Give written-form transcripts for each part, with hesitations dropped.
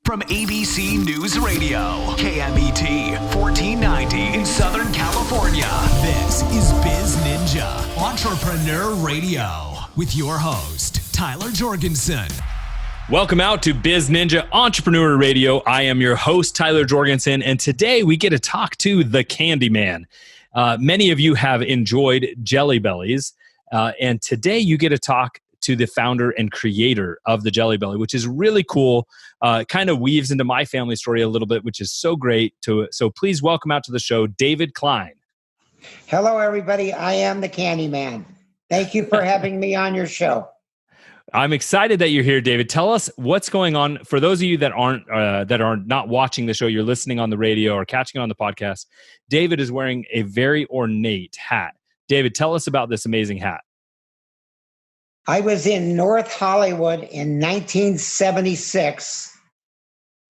From ABC News Radio, KMET 1490 in Southern California. This is BizNinja Entrepreneur Radio with your host, Tyler Jorgensen. Welcome out to BizNinja Entrepreneur Radio. I am your host, Tyler Jorgensen, and today we get to talk to the Candy Man. Many of you have enjoyed Jelly Bellies, and today you get to talk to the founder and creator of the Jelly Belly, which is really cool. Kind of weaves into my family story a little bit, which is so great. So please welcome out to the show, David Klein. Hello, everybody. I am the Candy Man. Thank you for having me on your show. I'm excited that you're here, David. Tell us what's going on. For those of you that are not watching the show, you're listening on the radio or catching it on the podcast. David is wearing a very ornate hat. David, tell us about this amazing hat. I was in North Hollywood in 1976,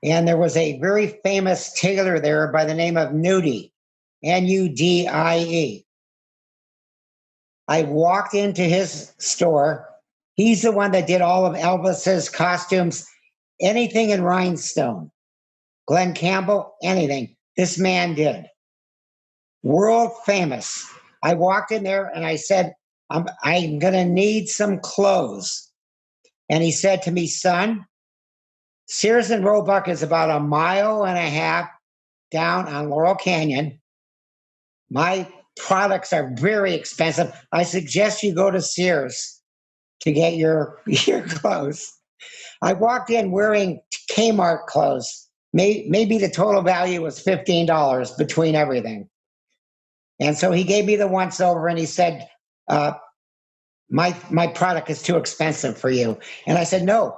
and there was a very famous tailor there by the name of Nudie, N-U-D-I-E. I walked into his store. He's the one that did all of Elvis's costumes, anything in rhinestone. Glenn Campbell, anything. This man did. World famous. I walked in there and I said, I'm going to need some clothes. And he said to me, son, Sears and Roebuck is about 1.5 miles down on Laurel Canyon. My products are very expensive. I suggest you go to Sears to get your clothes. I walked in wearing Kmart clothes. Maybe the total value was $15 between everything. And so he gave me the once over and he said, my product is too expensive for you. And I said, no,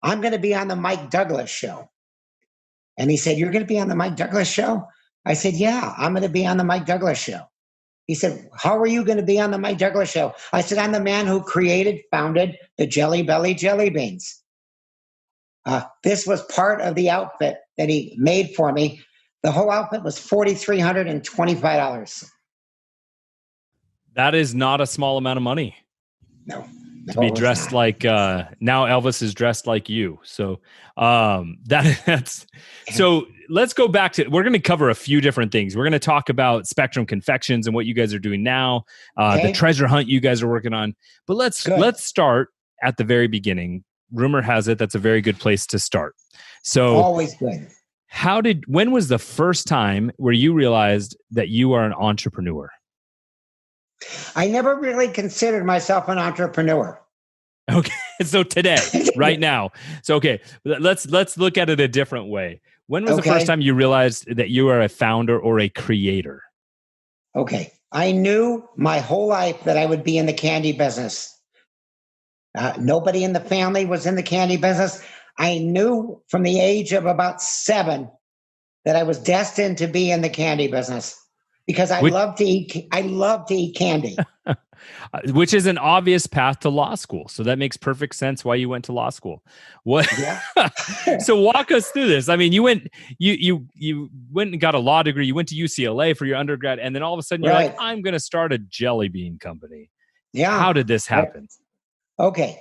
I'm going to be on the Mike Douglas show. And he said, you're going to be on the Mike Douglas show? I said, yeah, I'm going to be on the Mike Douglas show. He said, how are you going to be on the Mike Douglas show? I said, I'm the man who founded the Jelly Belly jelly beans. This was part of the outfit that he made for me. The whole outfit was $4,325. That is not a small amount of money. No. To be dressed like now Elvis is dressed like you. So that's so let's go back to, we're going to cover a few different things. We're going to talk about Spectrum Confections and what you guys are doing now, the treasure hunt you guys are working on. But let's start at the very beginning. Rumor has it that's a very good place to start. So always good. When was the first time where you realized that you are an entrepreneur? I never really considered myself an entrepreneur. Okay, so today, right now. So, okay, let's look at it a different way. When was the first time you realized that you are a founder or a creator? Okay, I knew my whole life that I would be in the candy business. Nobody in the family was in the candy business. I knew from the age of about 7 that I was destined to be in the candy business. Because I love to eat candy. Which is an obvious path to law school. So that makes perfect sense why you went to law school. What? Yeah. So walk us through this. I mean, you went and got a law degree. You went to UCLA for your undergrad, and then all of a sudden you're like, I'm going to start a jelly bean company. Yeah. How did this happen? Okay.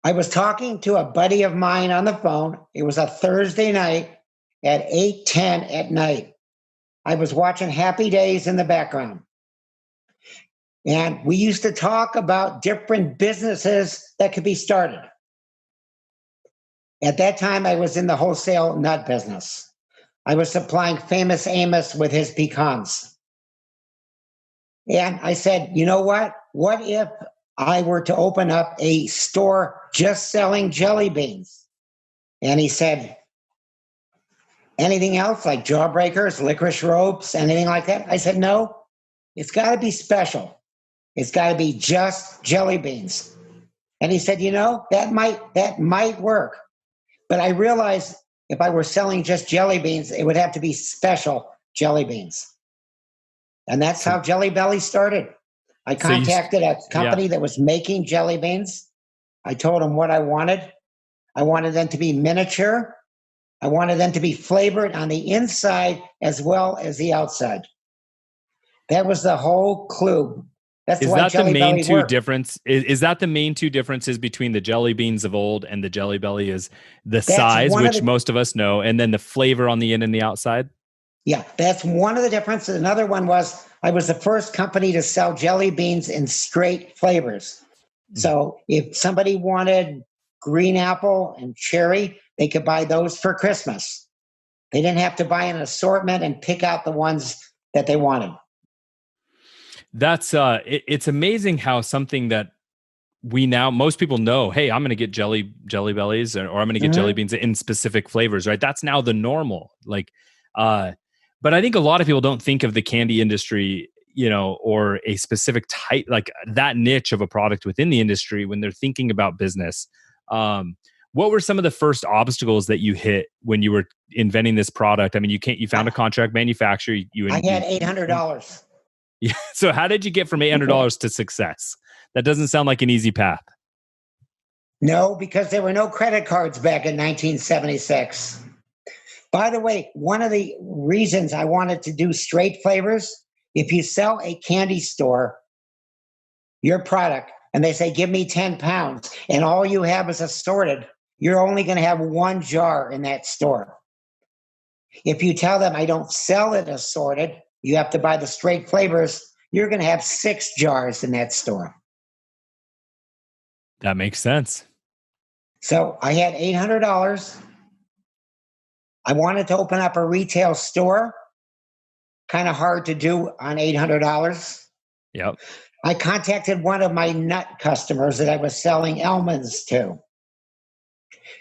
I was talking to a buddy of mine on the phone. It was a Thursday night at 8:10 at night. I was watching Happy Days in the background. And we used to talk about different businesses that could be started. At that time, I was in the wholesale nut business. I was supplying Famous Amos with his pecans. And I said, you know what? What if I were to open up a store just selling jelly beans? And he said, anything else like jawbreakers, licorice ropes, anything like that? I said, no, it's got to be special. It's got to be just jelly beans. And he said, that might work. But I realized if I were selling just jelly beans, it would have to be special jelly beans. And that's how Jelly Belly started. I contacted a company that was making jelly beans. I told them what I wanted. I wanted them to be miniature. I wanted them to be flavored on the inside as well as the outside. That was the whole clue. That's Is why that the Jelly main Belly two worked. difference? Is that the main two differences between the jelly beans of old and the Jelly Belly? Is the That's size, one of which the most of us know, and then the flavor on the in and the outside? Yeah, that's one of the differences. Another one was I was the first company to sell jelly beans in straight flavors. So if somebody wanted green apple and cherry, they could buy those for Christmas. They didn't have to buy an assortment and pick out the ones that they wanted. That's it's amazing how something that most people know, hey, I'm going to get jelly bellies or I'm going to get jelly beans in specific flavors, right? That's now the normal. Like, but I think a lot of people don't think of the candy industry, or a specific type, like that niche of a product within the industry when they're thinking about business. What were some of the first obstacles that you hit when you were inventing this product? I mean, you found a contract manufacturer. I had $800. Yeah. So how did you get from $800 to success? That doesn't sound like an easy path. No, because there were no credit cards back in 1976. By the way, one of the reasons I wanted to do straight flavors, if you sell a candy store your product and they say, give me 10 pounds, and all you have is assorted, you're only going to have one jar in that store. If you tell them I don't sell it assorted, you have to buy the straight flavors, you're going to have 6 jars in that store. That makes sense. So I had $800. I wanted to open up a retail store. Kind of hard to do on $800. Yep. I contacted one of my nut customers that I was selling almonds to.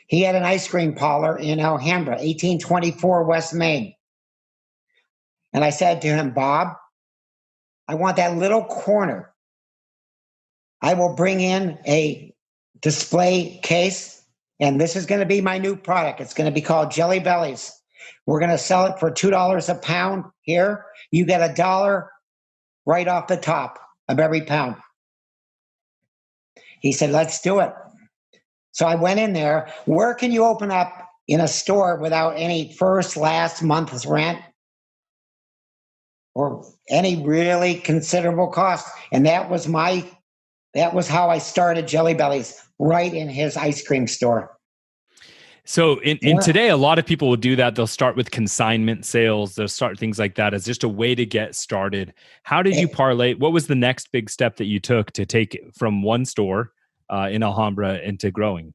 He had an ice cream parlor in Alhambra, 1824 West Main. And I said to him, Bob, I want that little corner. I will bring in a display case, and this is going to be my new product. It's going to be called Jelly Bellies. We're going to sell it for $2 a pound here. You get $1 right off the top of every pound. He said, let's do it. So I went in there. Where can you open up in a store without any first, last month's rent or any really considerable cost? And that was how I started Jelly Bellies, right in his ice cream store. So in today, a lot of people will do that. They'll start with consignment sales. They'll start things like that as just a way to get started. How did you parlay? What was the next big step that you took to take it from one store in Alhambra into growing?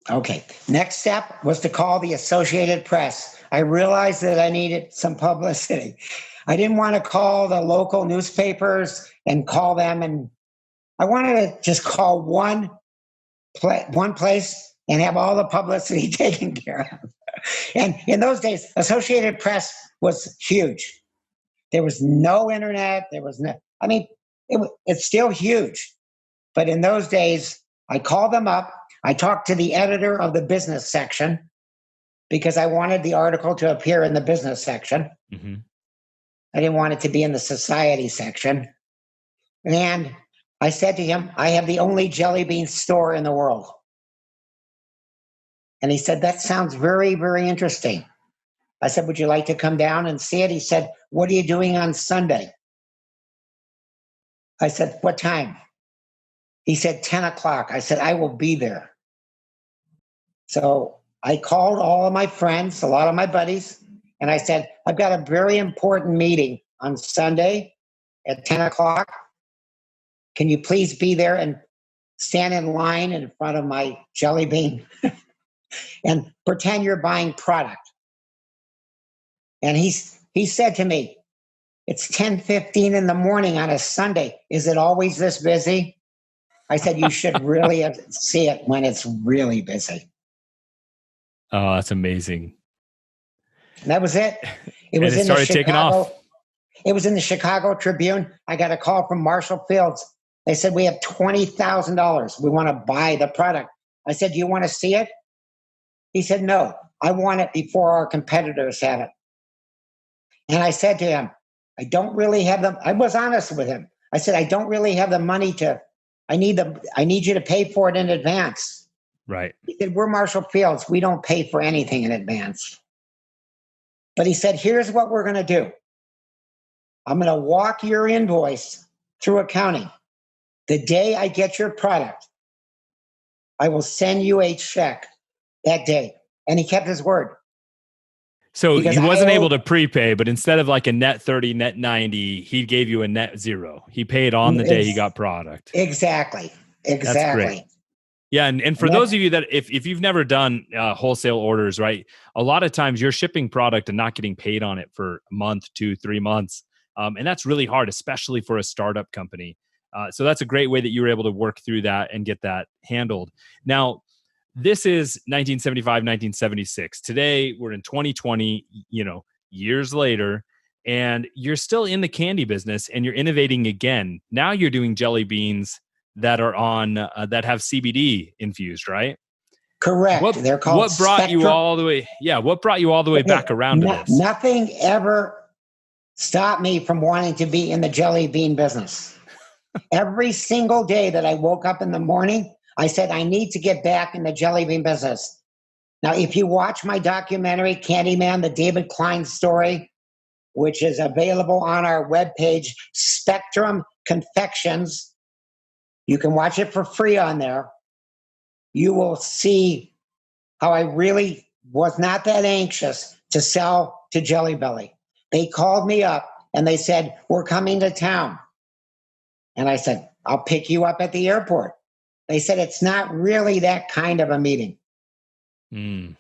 Okay. Next step was to call the Associated Press. I realized that I needed some publicity. I didn't want to call the local newspapers and call them, and I wanted to just call one place and have all the publicity taken care of. And in those days, Associated Press was huge. There was no internet. It's still huge. But in those days, I called them up. I talked to the editor of the business section because I wanted the article to appear in the business section. Mm-hmm. I didn't want it to be in the society section. And I said to him, I have the only jelly bean store in the world. And he said, that sounds very, very interesting. I said, would you like to come down and see it? He said, what are you doing on Sunday? I said, what time? He said, 10 o'clock. I said, I will be there. So I called all of my friends, a lot of my buddies, and I said, I've got a very important meeting on Sunday at 10 o'clock. Can you please be there and stand in line in front of my jelly bean and pretend you're buying product? And he said to me, it's 10:15 in the morning on a Sunday. Is it always this busy? I said, you should really see it when it's really busy. Oh, that's amazing. And that was it. It was started taking off. It was in the Chicago Tribune. I got a call from Marshall Fields. They said, we have $20,000. We want to buy the product. I said, do you want to see it? He said, no, I want it before our competitors have it. And I said to him, I don't really have them. I was honest with him. I said, I don't really have the money I need you to pay for it in advance. Right. He said, we're Marshall Fields. We don't pay for anything in advance. But he said, here's what we're going to do. I'm going to walk your invoice through accounting. the day I get your product, I will send you a check that day. And he kept his word. So Because he wasn't able to prepay, but instead of like a net 30, net 90, he gave you a net 0. He paid on the day he got product. Exactly. That's great. Yeah. And for those of you that, if you've never done wholesale orders, right, a lot of times you're shipping product and not getting paid on it for a month, 2, 3 months. And that's really hard, especially for a startup company. So that's a great way that you were able to work through that and get that handled. Now, this is 1975, 1976. Today, we're in 2020, years later, and you're still in the candy business and you're innovating again. Now you're doing jelly beans that are on that have CBD infused, right? Correct. They're called What brought you all the way? Yeah, what brought you all the way back around to this? Nothing ever stopped me from wanting to be in the jelly bean business. Every single day that I woke up in the morning, I said, I need to get back in the jelly bean business. Now, if you watch my documentary, Candyman, the David Klein story, which is available on our webpage, Spectrum Confections, you can watch it for free on there. You will see how I really was not that anxious to sell to Jelly Belly. They called me up and they said, we're coming to town. And I said, I'll pick you up at the airport. They said, it's not really that kind of a meeting. And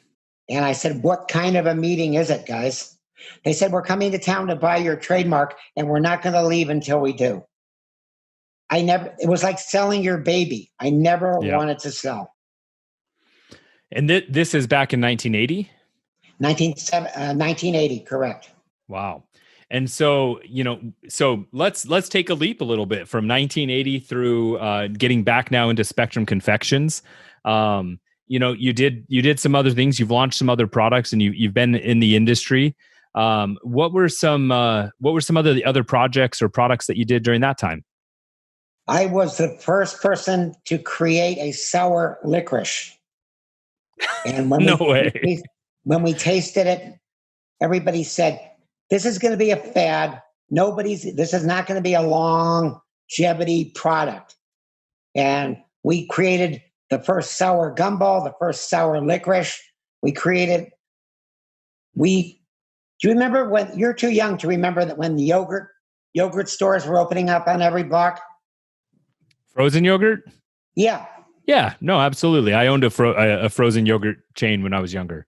I said, what kind of a meeting is it, guys? They said, we're coming to town to buy your trademark and we're not going to leave until we do. It was like selling your baby. I never wanted to sell. And this is back in 1980? 1980, correct. Wow. And so, so let's take a leap a little bit from 1980 through getting back now into Spectrum Confections. You did some other things. You've launched some other products, and you've been in the industry. What were some other projects or products that you did during that time? I was the first person to create a sour licorice. And when when we tasted it, everybody said, this is going to be a fad. This is not going to be a longevity product. And we created the first sour gumball, the first sour licorice. Do you remember when, you're too young to remember that when the yogurt stores were opening up on every block? Frozen yogurt? Yeah. Yeah, no, absolutely. I owned a frozen yogurt chain when I was younger.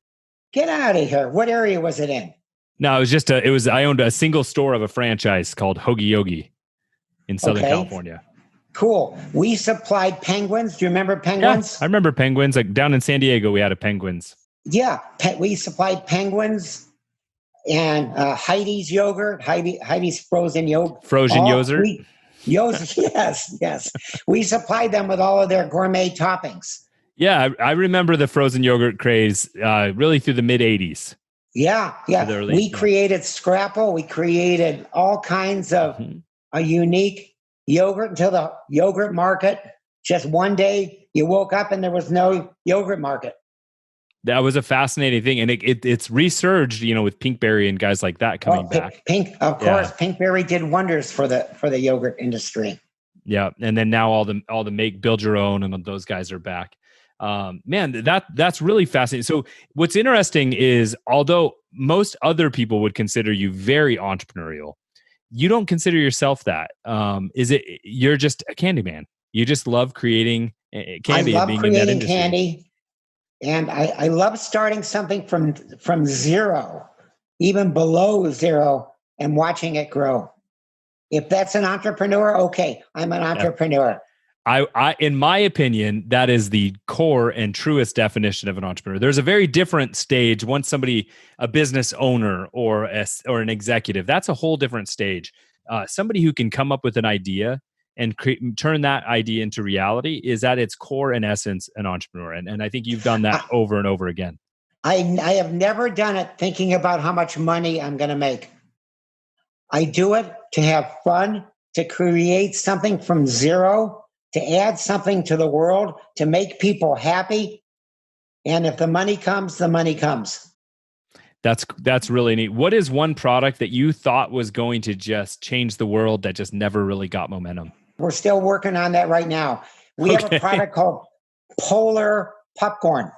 Get out of here. What area was it in? No, I owned a single store of a franchise called Hoagie Yogi in Southern California. Cool. We supplied Penguins. Do you remember Penguins? Yeah, I remember Penguins. Like down in San Diego, we had a Penguins. Yeah. We supplied Penguins and Heidi's yogurt, Heidi's frozen yogurt. Frozen yogurt? Yes. We supplied them with all of their gourmet toppings. Yeah, I remember the frozen yogurt craze really through the mid-'80s. Yeah. We created Scrapple. We created all kinds of a unique yogurt until the yogurt market. Just one day you woke up and there was no yogurt market. That was a fascinating thing. And it's resurged, with Pinkberry and guys like that coming back. Pinkberry did wonders for the yogurt industry. Yeah. And then now all the build your own and those guys are back. Man, that's really fascinating. So what's interesting is, although most other people would consider you very entrepreneurial, you don't consider yourself that. You're just a candy man. You just love creating candy and being in that industry. Candy, and I love starting something from zero, even below zero, and watching it grow. If that's an entrepreneur, okay, I'm an entrepreneur. I, in my opinion, that is the core and truest definition of an entrepreneur. There's a very different stage. Once somebody, a business owner or an executive, that's a whole different stage. Somebody who can come up with an idea and turn that idea into reality is at its core and essence an entrepreneur. And I think you've done that over and over again. I have never done it thinking about how much money I'm going to make. I do it to have fun, to create something from zero, to add something to the world, to make people happy. And if the money comes, the money comes. That's really neat. What is one product that you thought was going to just change the world that just never really got momentum? We're still working on that right now. We have a product called Polar Popcorn.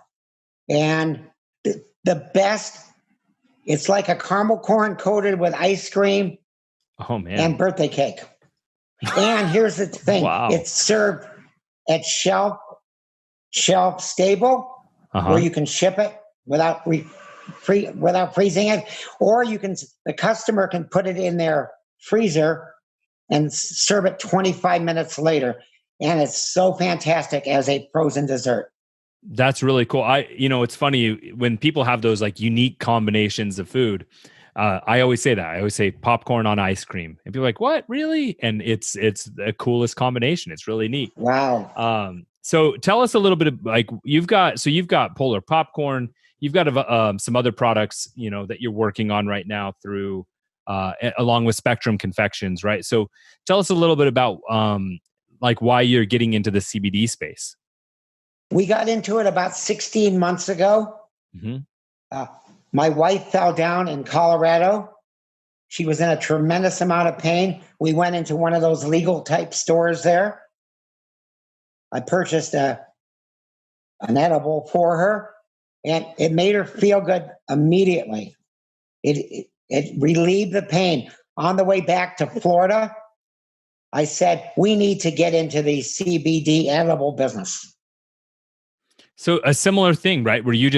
And the best, it's like a caramel corn coated with ice cream and birthday cake. And here's the thing. Wow. It's served at shelf stable, where you can ship it without freezing it, or the customer can put it in their freezer and serve it 25 minutes later. And it's so fantastic as a frozen dessert. That's really cool. It's funny when people have those like unique combinations of food. I always say that. I always say popcorn on ice cream, and people are like, "What, really?" And it's the coolest combination. It's really neat. Wow. So tell us a little bit of like you've got Polar Popcorn. You've got some other products, that you're working on right now through along with Spectrum Confections, right? So tell us a little bit about like why you're getting into the CBD space. We got into it about 16 months ago. Mm-hmm. My wife fell down in Colorado. She was in a tremendous amount of pain. We went into one of those legal type stores there. I purchased an edible for her, and it made her feel good immediately. It relieved the pain. On the way back to Florida, I said, we need to get into the CBD edible business. So a similar thing, right? Where it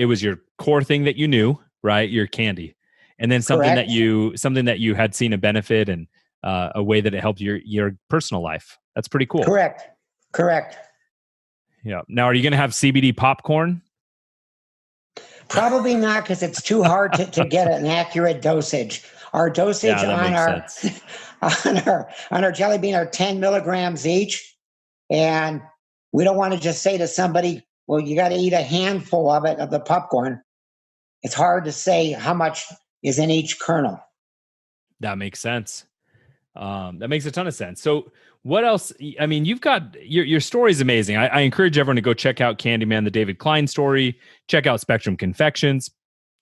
was your core thing that you knew, right? Your candy. And then something Correct. that you had seen a benefit and a way that it helped your personal life. That's pretty cool. Correct. Yeah. Now, are you going to have CBD popcorn? Probably not, because it's too hard to get an accurate dosage. Our dosage on our jelly bean are 10 milligrams each. And we don't want to just say to somebody, well, you got to eat a handful of it, of the popcorn. It's hard to say how much is in each kernel. That makes sense. That makes a ton of sense. So what else? I mean, you've got your story is amazing. I encourage everyone to go check out Candyman, the David Klein story. Check out Spectrum Confections.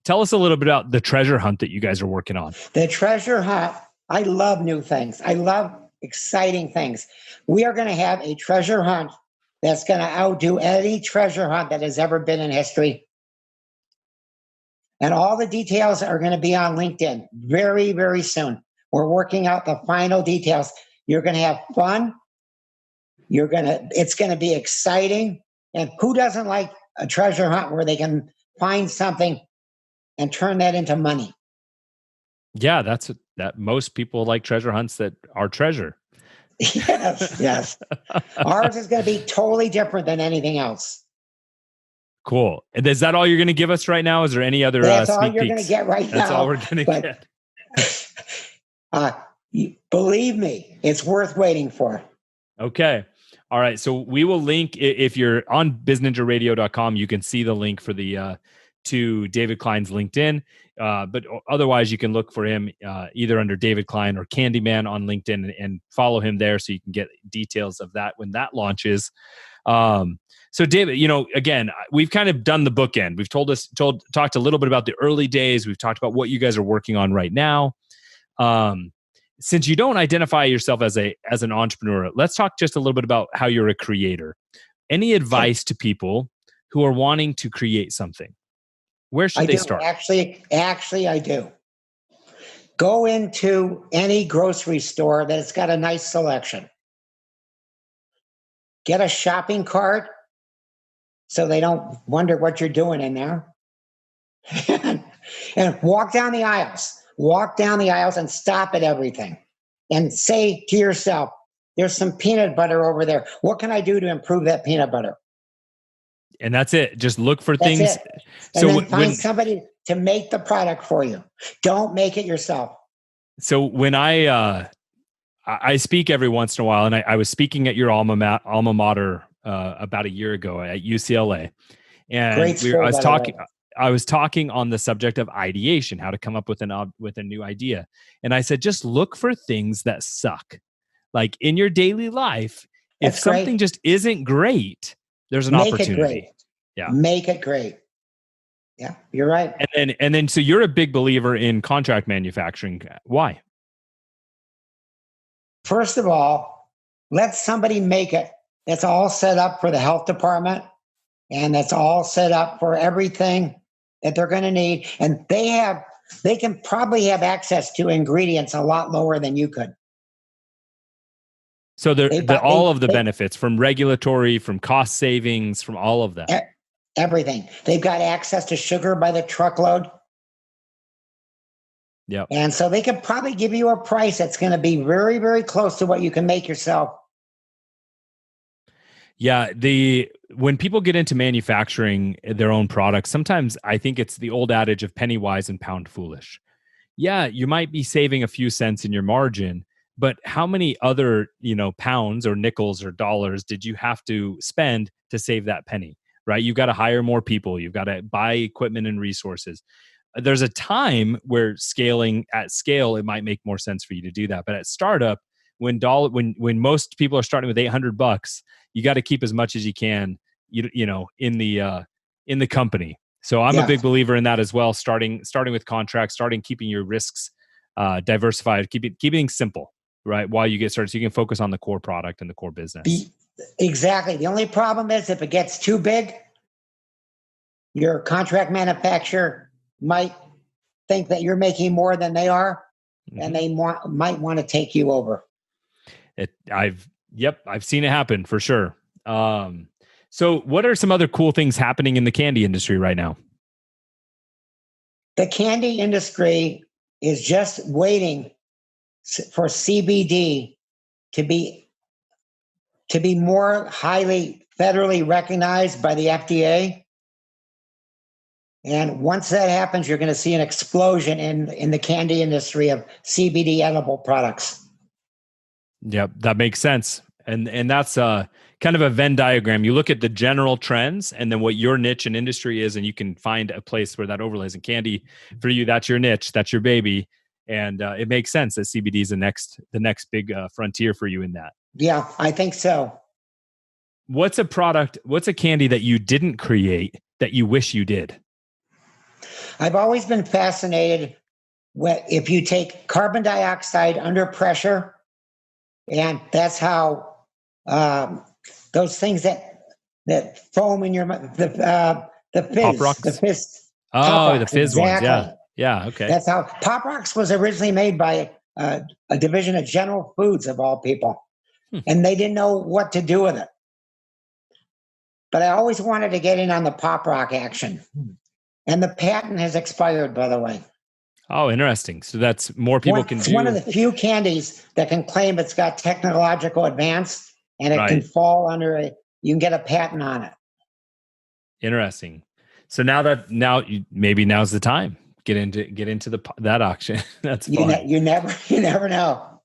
Tell us a little bit about the treasure hunt that you guys are working on. The treasure hunt. I love new things. I love exciting things. We are going to have a treasure hunt that's going to outdo any treasure hunt that has ever been in history. And all the details are going to be on LinkedIn very, very soon. We're working out the final details. You're going to have fun. It's going to be exciting. And who doesn't like a treasure hunt where they can find something and turn that into money? Yeah, that most people like treasure hunts that are treasure. Yes. Ours is going to be totally different than anything else. Cool. And is that all you're going to give us right now? Is there any other That's all sneak you're peeks? going to get right now. That's all we're going to get. Believe me, it's worth waiting for. Okay. All right. So we will link, if you're on bizninjaradio.com, you can see the link for the to David Klein's LinkedIn. But otherwise, you can look for him either under David Klein or Candyman on LinkedIn and follow him there so you can get details of that when that launches. So David, again, we've kind of done the bookend. We've talked a little bit about the early days. We've talked about what you guys are working on right now. Since you don't identify yourself as an entrepreneur, let's talk just a little bit about how you're a creator. Any advice to people who are wanting to create something? Where should they start? Actually, I do. Go into any grocery store that's got a nice selection. Get a shopping cart so they don't wonder what you're doing in there. And walk down the aisles. Walk down the aisles and stop at everything. And say to yourself, there's some peanut butter over there. What can I do to improve that peanut butter? And that's it. Just look for things. And then find somebody to make the product for you. Don't make it yourself. So when I speak every once in a while, and I was speaking at your alma mater about a year ago at UCLA, and I was talking on the subject of ideation, how to come up with a new idea, and I said, just look for things that suck, like in your daily life. If something just isn't great, there's an opportunity. Make it great. Yeah, make it great. Yeah, you're right. And then, so you're a big believer in contract manufacturing. Why? first of all, let somebody make it. That's all set up for the health department, and that's all set up for everything that they're going to need. And they can probably have access to ingredients a lot lower than you could. So all of the benefits from regulatory, from cost savings, from all of that. Everything. They've got access to sugar by the truckload. Yep. And so they could probably give you a price that's going to be very, very close to what you can make yourself. Yeah. When people get into manufacturing their own products, sometimes I think it's the old adage of penny wise and pound foolish. Yeah, you might be saving a few cents in your margin, but how many other, pounds or nickels or dollars did you have to spend to save that penny, right? You've got to hire more people. You've got to buy equipment and resources. There's a time where scaling at scale, it might make more sense for you to do that. But at startup, when most people are starting with $800, you got to keep as much as you can, in the company. So I'm a big believer in that as well. Starting with contracts, keeping your risks diversified, keeping simple, right? While you get started, so you can focus on the core product and the core business. Exactly. The only problem is if it gets too big, your contract manufacturer might think that you're making more than they are, and they might want to take you over. I've seen it happen for sure. So what are some other cool things happening in the candy industry right now? The candy industry is just waiting for CBD to be more highly federally recognized by the FDA. And once that happens, you're going to see an explosion in the candy industry of CBD edible products. Yep, that makes sense. And that's kind of a Venn diagram. You look at the general trends and then what your niche and industry is, and you can find a place where that overlays. And candy, for you, that's your niche, that's your baby. And it makes sense that CBD is the next big frontier for you in that. Yeah, I think so. What's a candy that you didn't create that you wish you did? I've always been fascinated if you take carbon dioxide under pressure, and that's how those things that foam in your mouth, the fizz, Pop Rocks? the fizz. Oh, the fizz exactly. ones. Yeah. Okay. That's how Pop Rocks was originally made by a division of General Foods, of all people, and they didn't know what to do with it. But I always wanted to get in on the Pop Rock action. And the patent has expired, by the way. Oh, interesting. So that's more people can do. It's one of the few candies that can claim it's got technological advance, and it can fall under you can get a patent on it. Interesting. So maybe now's the time. Get into that auction. That's fun. You never know.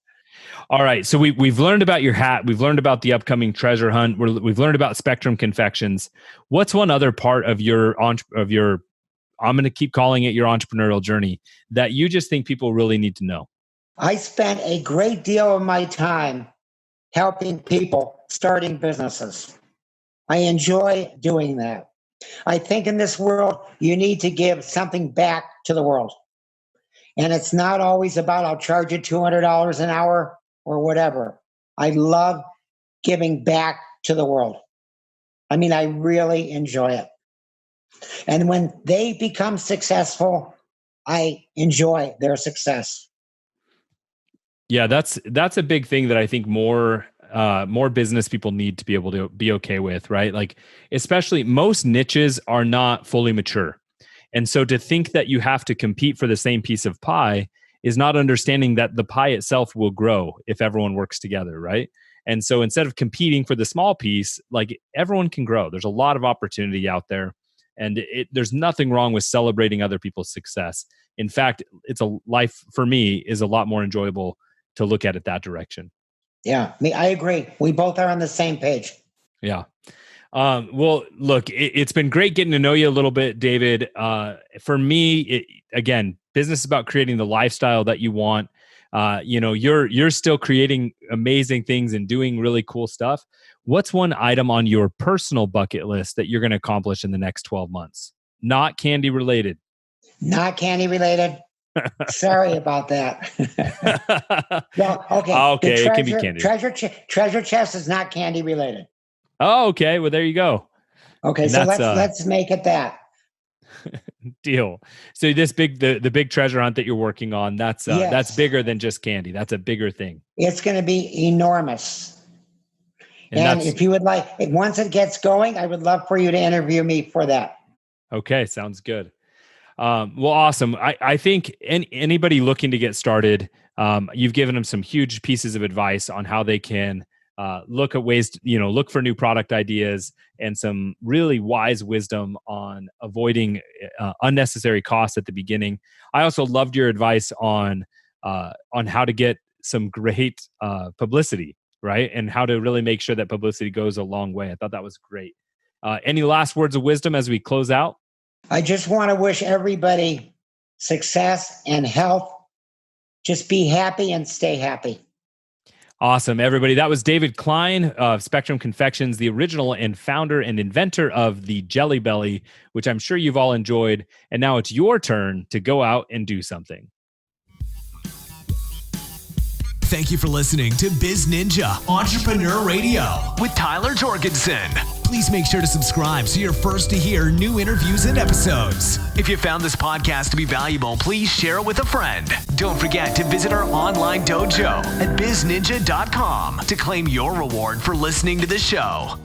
All right. So we've learned about your hat. We've learned about the upcoming treasure hunt. We've learned about Spectrum Confections. What's one other part of your I'm going to keep calling it your entrepreneurial journey that you just think people really need to know? I spent a great deal of my time helping people starting businesses. I enjoy doing that. I think in this world, you need to give something back to the world. And it's not always about, I'll charge you $200 an hour or whatever. I love giving back to the world. I mean, I really enjoy it. And when they become successful, I enjoy their success. Yeah, that's a big thing that I think more business people need to be able to be okay with, right? Like, especially most niches are not fully mature. And so to think that you have to compete for the same piece of pie is not understanding that the pie itself will grow if everyone works together, right? And so instead of competing for the small piece, like everyone can grow. There's a lot of opportunity out there. And there's nothing wrong with celebrating other people's success. In fact, life for me is a lot more enjoyable to look at it that direction. Yeah, I agree. We both are on the same page. Yeah. Well, look, it's been great getting to know you a little bit, David. For me, again, business is about creating the lifestyle that you want. You're still creating amazing things and doing really cool stuff. What's one item on your personal bucket list that you're going to accomplish in the next 12 months? Not candy related. Not candy related. Sorry about that. Well, okay. Okay, it can be candy. Treasure chest is not candy related. Oh, okay. Well, there you go. Okay, And so that's, let's make it that. Deal. So this the big treasure hunt that you're working on, that's Yes. bigger than just candy. That's a bigger thing. It's going to be enormous. And And that's if you would like, once it gets going, I would love for you to interview me for that. okay. Sounds good. Well, awesome. I think anybody looking to get started, you've given them some huge pieces of advice on how they can look at ways to, look for new product ideas and some really wise wisdom on avoiding unnecessary costs at the beginning. I also loved your advice on how to get some great publicity, right? And how to really make sure that publicity goes a long way. I thought that was great. Any last words of wisdom as we close out? I just want to wish everybody success and health. Just be happy and stay happy. Awesome, everybody. That was David Klein of Spectrum Confections, the original and founder and inventor of the Jelly Belly, which I'm sure you've all enjoyed. And now it's your turn to go out and do something. Thank you for listening to BizNinja Entrepreneur Radio with Tyler Jorgensen. Please make sure to subscribe so you're first to hear new interviews and episodes. If you found this podcast to be valuable, please share it with a friend. Don't forget to visit our online dojo at bizninja.com to claim your reward for listening to the show.